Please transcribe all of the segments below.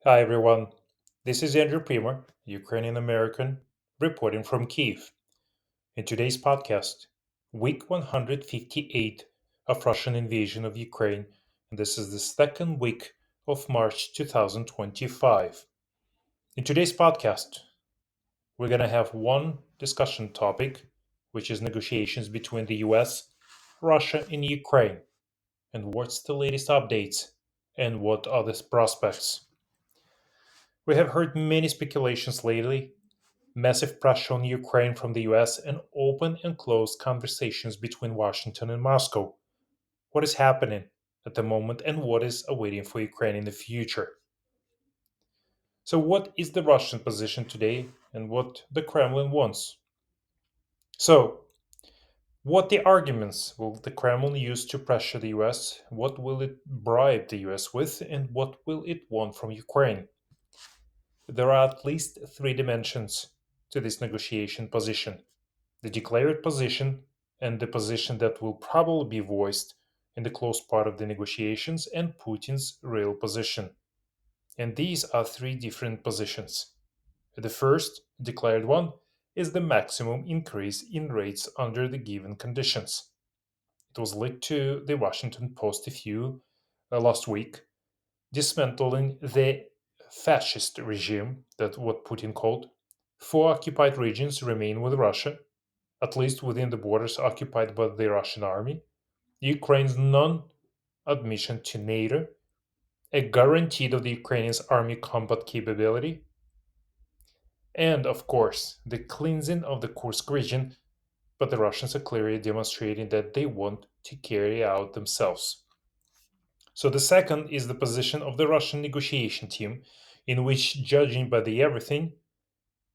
Hi everyone, this is Andrew Primer, Ukrainian American, reporting from Kiev. In today's podcast, Week 158 of Russian invasion of Ukraine, and this is the second week of March 2025. In today's podcast, we're going to have one discussion topic, which is negotiations between the US, Russia, and Ukraine, and what's the latest updates and what are the prospects. We have heard many speculations lately, massive pressure on Ukraine from the US, and open and closed conversations between Washington and Moscow. What is happening at the moment and what is awaiting for Ukraine in the future? So, what is the Russian position today and what the Kremlin wants? So, what the arguments will the Kremlin use to pressure the US? What will it bribe the US with? And what will it want from Ukraine? There are at least three dimensions to this negotiation position: the declared position, and the position that will probably be voiced in the close part of the negotiations, and Putin's real position. And these are three different positions. The first, declared one, is the maximum increase in rates under the given conditions. It was leaked to the Washington Post a few last week, dismantling the fascist regime that what Putin called. Four occupied regions remain with Russia, at least within the borders occupied by the Russian army, Ukraine's non admission to NATO, a guarantee of the Ukrainian army combat capability, and of course, the cleansing of the Kursk region, but the Russians are clearly demonstrating that they want to carry out themselves. So the second is the position of the Russian negotiation team, in which, judging by the everything,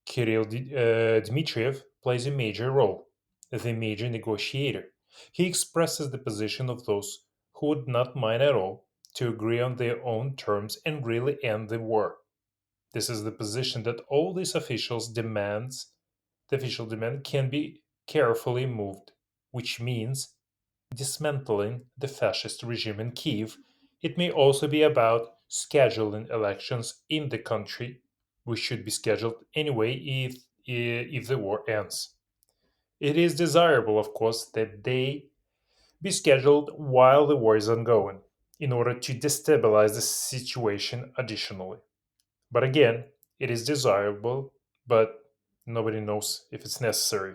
Kirill Dmitriev plays a major role, the major negotiator. He expresses the position of those who would not mind at all to agree on their own terms and really end the war. This is the position that all these officials demands. The official demand can be carefully moved, which means dismantling the fascist regime in Kiev. It may also be about scheduling elections in the country, which should be scheduled anyway if the war ends. It is desirable, of course, that they be scheduled while the war is ongoing in order to destabilize the situation additionally. But again, it is desirable, but nobody knows if it's necessary.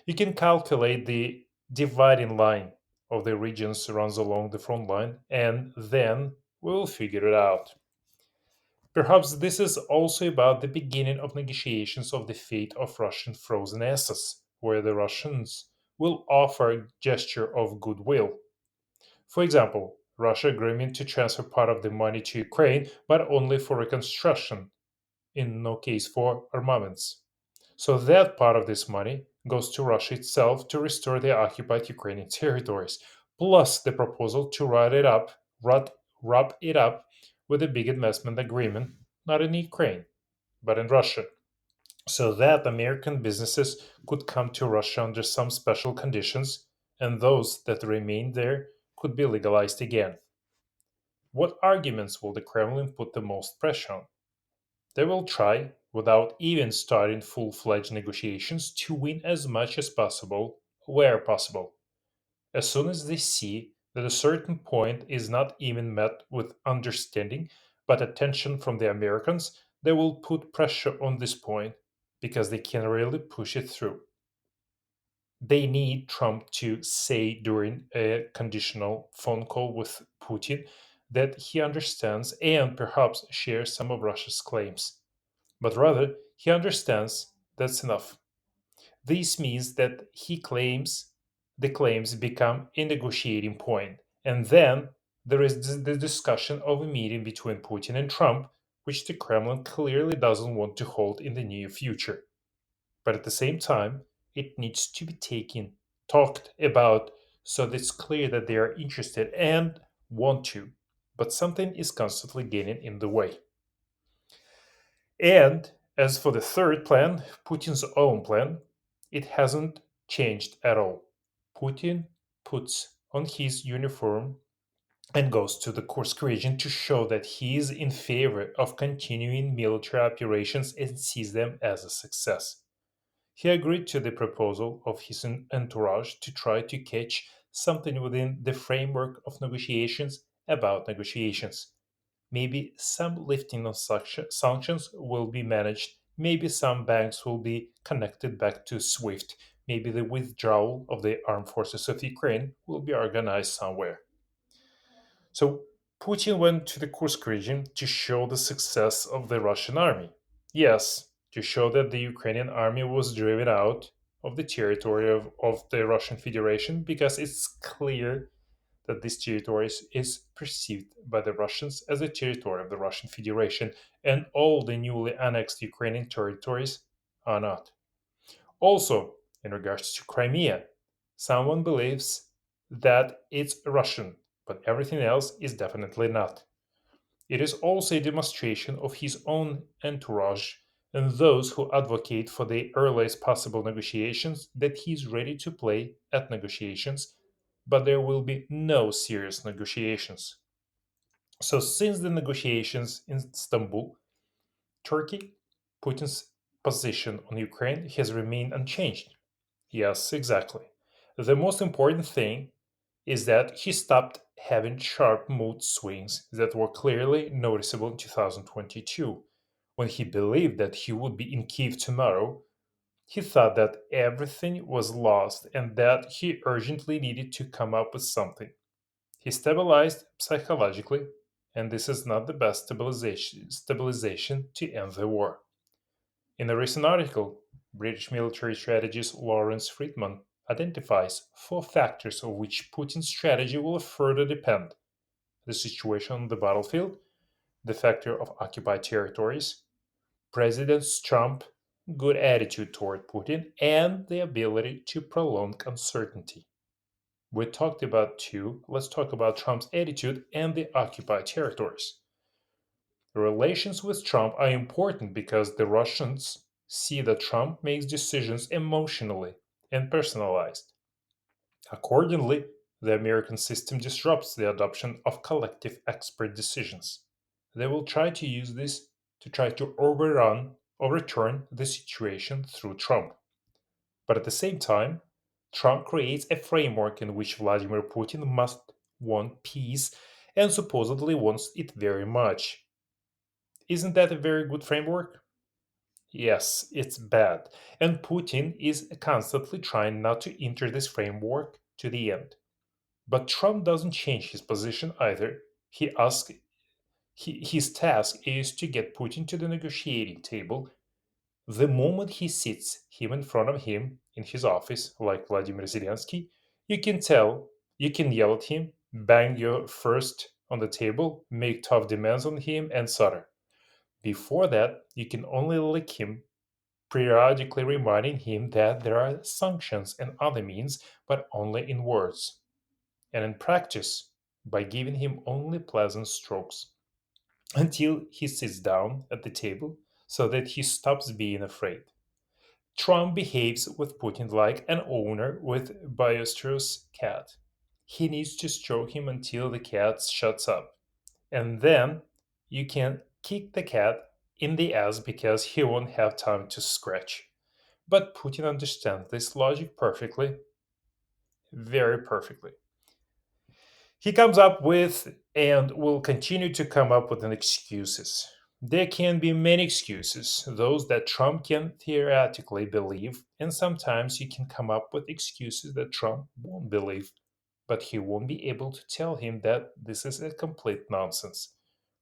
You can calculate the dividing line of the regions runs along the front line, and then we'll figure it out. Perhaps this is also about the beginning of negotiations of the fate of Russian frozen assets, where the Russians will offer a gesture of goodwill. For example, Russia agreement to transfer part of the money to Ukraine, but only for reconstruction, in no case for armaments. So that part of this money goes to Russia itself to restore the occupied Ukrainian territories, plus the proposal to wrap it up with a big investment agreement, not in Ukraine, but in Russia, so that American businesses could come to Russia under some special conditions, and those that remain there could be legalized again. What arguments will the Kremlin put the most pressure on? They will try, without even starting full fledged negotiations, to win as much as possible where possible. As soon as they see that a certain point is not even met with understanding but attention from the Americans, they will put pressure on this point because they can really push it through. They need Trump to say during a conditional phone call with Putin that he understands and perhaps shares some of Russia's claims, but rather he understands that's enough. This means that he claims the claims become a negotiating point, and then there is the discussion of a meeting between Putin and Trump, which the Kremlin clearly doesn't want to hold in the near future. But at the same time, it needs to be talked about, so that it's clear that they are interested and want to, but something is constantly getting in the way. And as for the third plan, Putin's own plan, it hasn't changed at all. Putin puts on his uniform and goes to the Kursk region to show that he is in favor of continuing military operations and sees them as a success. He agreed to the proposal of his entourage to try to catch something within the framework of negotiations about negotiations. Maybe some lifting of sanctions will be managed. Maybe some banks will be connected back to SWIFT. Maybe the withdrawal of the armed forces of Ukraine will be organized somewhere. So Putin went to the Kursk region to show the success of the Russian army. Yes, to show that the Ukrainian army was driven out of the territory of the Russian Federation because it's clear that this territory is perceived by the Russians as a territory of the Russian Federation, and all the newly annexed Ukrainian territories are not. Also, in regards to Crimea, someone believes that it's Russian, but everything else is definitely not. It is also a demonstration of his own entourage and those who advocate for the earliest possible negotiations that he is ready to play at negotiations, but there will be no serious negotiations. So, since the negotiations in Istanbul, Turkey, Putin's position on Ukraine has remained unchanged. Yes, exactly. The most important thing is that he stopped having sharp mood swings that were clearly noticeable in 2022. When he believed that he would be in Kiev tomorrow, he thought that everything was lost and that he urgently needed to come up with something. He stabilized psychologically, and this is not the best stabilization to end the war. In a recent article, British military strategist Lawrence Friedman identifies four factors on which Putin's strategy will further depend: the situation on the battlefield, the factor of occupied territories, President Trump's good attitude toward Putin, and the ability to prolong uncertainty. We talked about two. Let's talk about Trump's attitude and the occupied territories. The relations with Trump are important because the Russians see that Trump makes decisions emotionally and personalized. Accordingly, the American system disrupts the adoption of collective expert decisions. They will try to use this to try to overturn the situation through Trump. But at the same time, Trump creates a framework in which Vladimir Putin must want peace and supposedly wants it very much. Isn't that a very good framework? Yes, it's bad. And Putin is constantly trying not to enter this framework to the end. But Trump doesn't change his position either. His task is to get Putin to the negotiating table. The moment he sits him in front of him in his office, like Vladimir Zelensky, you can tell, you can yell at him, bang your fist on the table, make tough demands on him, and etc. Before that, you can only lick him, periodically reminding him that there are sanctions and other means, but only in words, and in practice, by giving him only pleasant strokes, until he sits down at the table so that he stops being afraid. Trump behaves with Putin like an owner with boisterous cat. He needs to stroke him until the cat shuts up, and then you can kick the cat in the ass because he won't have time to scratch. But Putin understands this logic perfectly, very perfectly. He comes up with and will continue to come up with an excuses. There can be many excuses, those that Trump can theoretically believe, and sometimes you can come up with excuses that Trump won't believe, but he won't be able to tell him that this is a complete nonsense.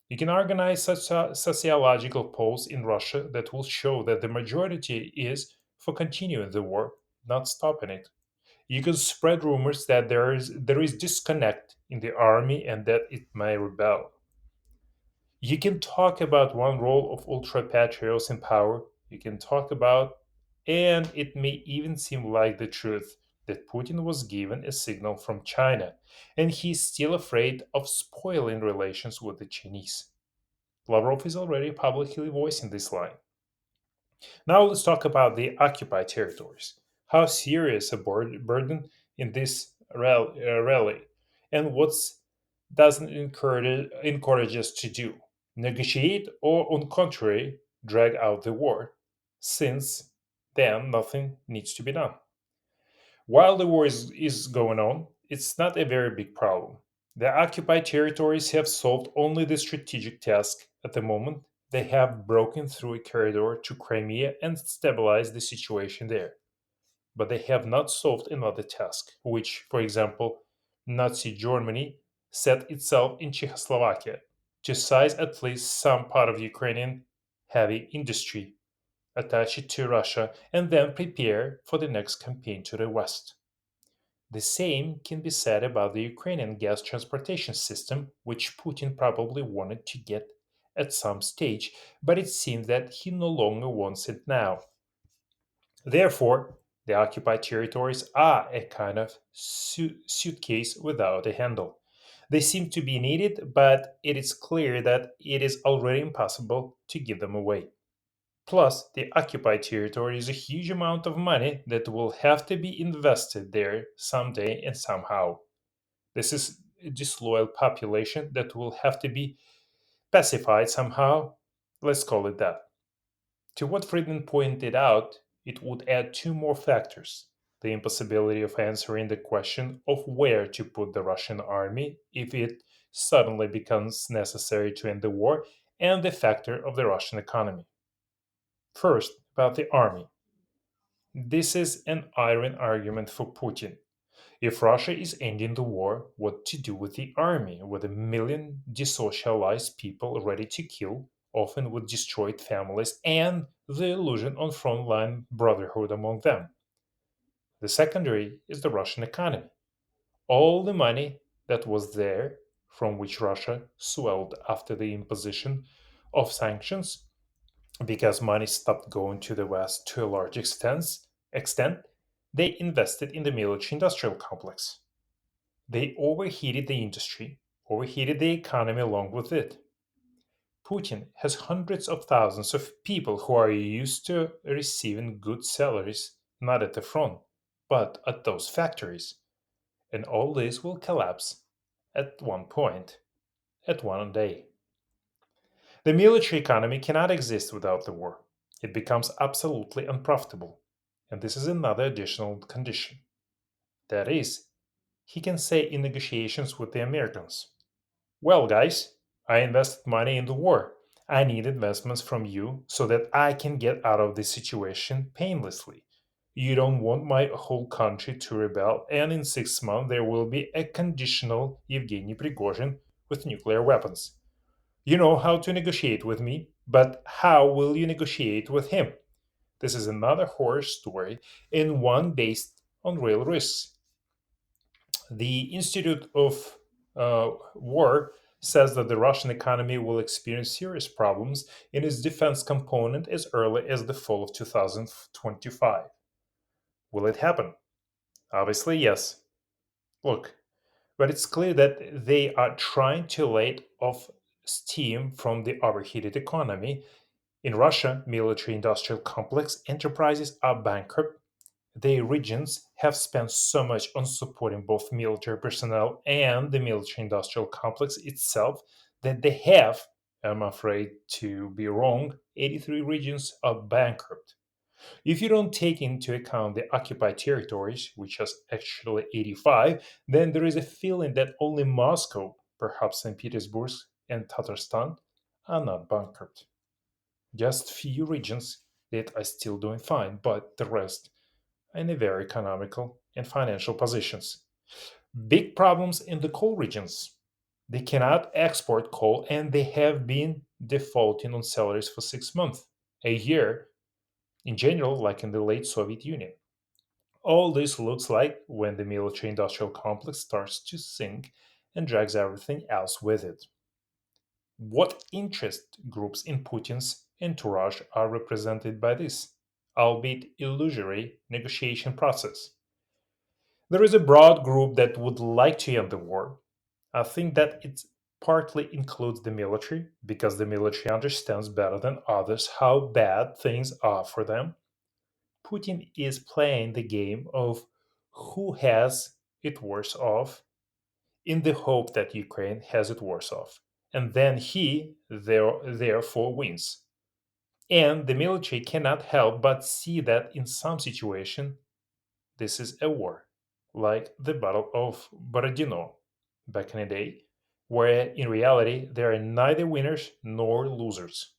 You can organize such sociological polls in Russia that will show that the majority is for continuing the war, not stopping it. You can spread rumors that there is disconnect in the army and that it may rebel. You can talk about one role of ultra patriots in power. You can talk about, and it may even seem like the truth, that Putin was given a signal from China, and he's still afraid of spoiling relations with the Chinese. Lavrov is already publicly voicing this line. Now let's talk about the occupied territories. How serious a burden in this rally, and what's doesn't encourage us to do. Negotiate or, on contrary, drag out the war, since then nothing needs to be done. While the war is going on, it's not a very big problem. The occupied territories have solved only the strategic task at the moment. They have broken through a corridor to Crimea and stabilized the situation there. But they have not solved another task, which, for example, Nazi Germany set itself in Czechoslovakia to seize at least some part of Ukrainian heavy industry, attach it to Russia, and then prepare for the next campaign to the west. The same can be said about the Ukrainian gas transportation system, which Putin probably wanted to get at some stage, but it seems that he no longer wants it now. Therefore, the occupied territories are a kind of suitcase without a handle. They seem to be needed, but it is clear that it is already impossible to give them away. Plus, the occupied territory is a huge amount of money that will have to be invested there someday and somehow. This is a disloyal population that will have to be pacified somehow. Let's call it that. To what Friedman pointed out, it would add two more factors: the impossibility of answering the question of where to put the Russian army if it suddenly becomes necessary to end the war, and the factor of the Russian economy. First, about the army. This is an iron argument for Putin. If Russia is ending the war, what to do with the army, with a million desocialized people ready to kill, often with destroyed families, and the illusion on frontline brotherhood among them? The secondary is the Russian economy. All the money that was there, from which Russia swelled after the imposition of sanctions, because money stopped going to the West to a large extent, they invested in the military industrial complex. They overheated the industry, overheated the economy along with it. Putin has hundreds of thousands of people who are used to receiving good salaries, not at the front, but at those factories. And all this will collapse at one point, at one day. The military economy cannot exist without the war. It becomes absolutely unprofitable. And this is another additional condition. That is, he can say in negotiations with the Americans, "Well, guys, I invested money in the war. I need investments from you so that I can get out of this situation painlessly. You don't want my whole country to rebel, and in 6 months there will be a conditional Yevgeny Prigozhin with nuclear weapons. You know how to negotiate with me, but how will you negotiate with him?" This is another horror story and one based on real risks. The Institute of War says that the Russian economy will experience serious problems in its defense component as early as the fall of 2025. Will it happen? Obviously, yes. Look, but it's clear that they are trying to let off steam from the overheated economy. In Russia, military industrial complex enterprises are bankrupt. Their regions have spent so much on supporting both military personnel and the military industrial complex itself that they have, I'm afraid to be wrong, 83 regions are bankrupt. If you don't take into account the occupied territories, which has actually 85, then there is a feeling that only Moscow, perhaps St. Petersburg and Tatarstan, are not bankrupt. Just few regions that are still doing fine, but the rest are in a very economical and financial positions. Big problems in the coal regions. They cannot export coal and they have been defaulting on salaries for 6 months, a year, in general, like in the late Soviet Union. All this looks like when the military industrial complex starts to sink and drags everything else with it. What interest groups in Putin's entourage are represented by this, albeit illusory, negotiation process? There is a broad group that would like to end the war. I think that it partly includes the military, because the military understands better than others how bad things are for them. Putin is playing the game of who has it worse off, in the hope that Ukraine has it worse off. And then he, therefore, wins. And the military cannot help but see that in some situation, this is a war, like the Battle of Borodino back in the day, where in reality there are neither winners nor losers.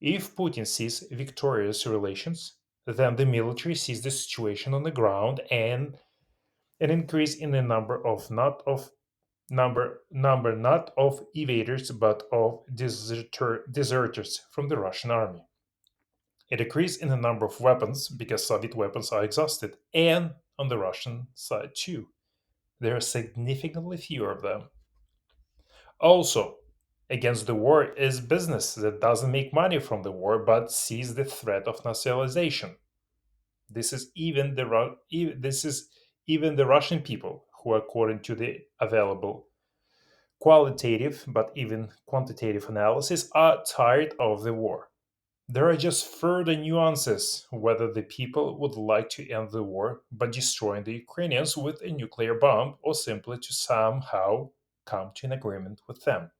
If Putin sees victorious relations, then the military sees the situation on the ground and an increase in the number not of evaders but of deserters from the Russian army. A decrease in the number of weapons because Soviet weapons are exhausted, and on the Russian side too. There are significantly fewer of them. Also, against the war is business that doesn't make money from the war but sees the threat of nationalization. This is even this is even the Russian people who, according to the available qualitative but even quantitative analysis, are tired of the war. There are just further nuances whether the people would like to end the war by destroying the Ukrainians with a nuclear bomb or simply to somehow come to an agreement with them.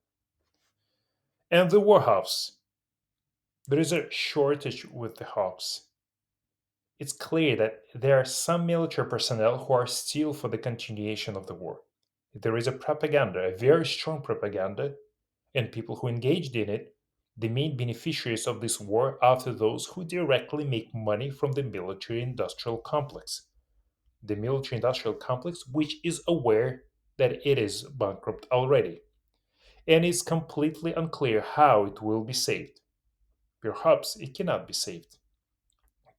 And the war hubs. There is a shortage with the hubs. It's clear that there are some military personnel who are still for the continuation of the war. There is a propaganda, a very strong propaganda, and people who engaged in it, the main beneficiaries of this war are those who directly make money from the military industrial complex. The military industrial complex, which is aware that it is bankrupt already, and it's completely unclear how it will be saved. Perhaps it cannot be saved.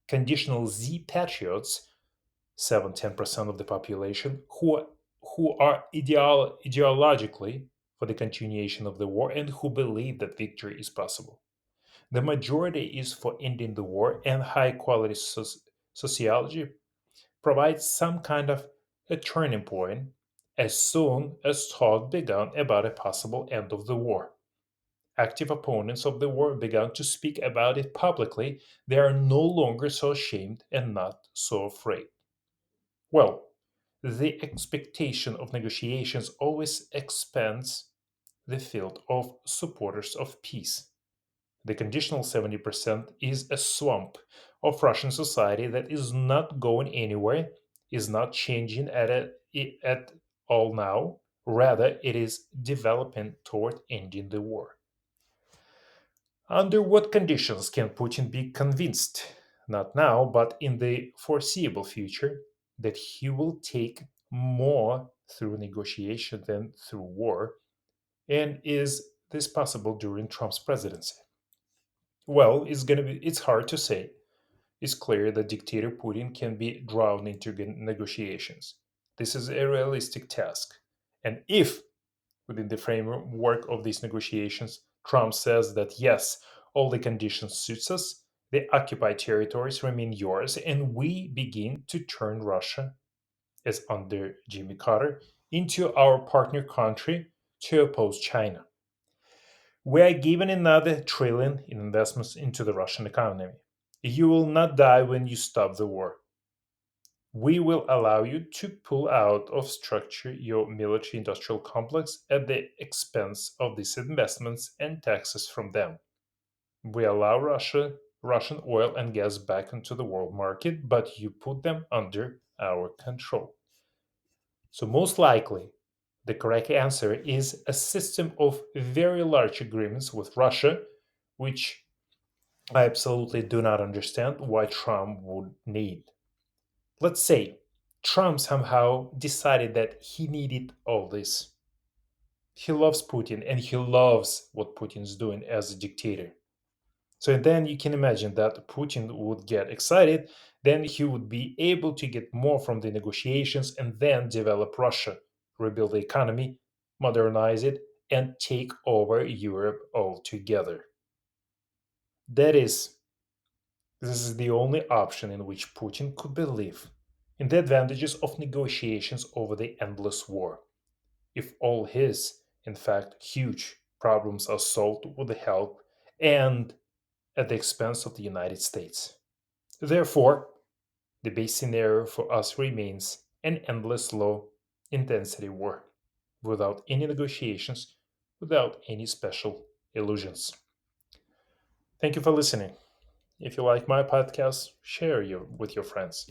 Conditional Z patriots, 7-10% of the population, who are ideologically for the continuation of the war and who believe that victory is possible. The majority is for ending the war, and high quality sociology provides some kind of a turning point as soon as talk began about a possible end of the war. Active opponents of the war began to speak about it publicly. They are no longer so ashamed and not so afraid. Well, the expectation of negotiations always expands the field of supporters of peace. The conditional 70% is a swamp of Russian society that is not going anywhere, is not changing at all now. Rather, it is developing toward ending the war. Under what conditions can Putin be convinced, not now, but in the foreseeable future, that he will take more through negotiation than through war? And is this possible during Trump's presidency? Well, it's hard to say. It's clear that dictator Putin can be drawn into negotiations. This is a realistic task. And if within the framework of these negotiations, Trump says that yes, all the conditions suits us, the occupied territories remain yours, and we begin to turn Russia, as under Jimmy Carter, into our partner country to oppose China. We are given another trillion in investments into the Russian economy. You will not die when you stop the war. We will allow you to pull out of structure your military industrial complex at the expense of these investments and taxes from them. We allow Russian oil and gas back into the world market, but you put them under our control. So, most likely, the correct answer is a system of very large agreements with Russia, which I absolutely do not understand why Trump would need. Let's say Trump somehow decided that he needed all this. He loves Putin and he loves what Putin's doing as a dictator. So then you can imagine that Putin would get excited, then he would be able to get more from the negotiations and then develop Russia, rebuild the economy, modernize it, and take over Europe altogether. That is, this is the only option in which Putin could believe in the advantages of negotiations over the endless war, if all his, in fact, huge problems are solved with the help and at the expense of the United States. Therefore, the base scenario for us remains an endless low intensity war. without any negotiations, without any special illusions. Thank you for listening. If you like my podcast, share with your friends.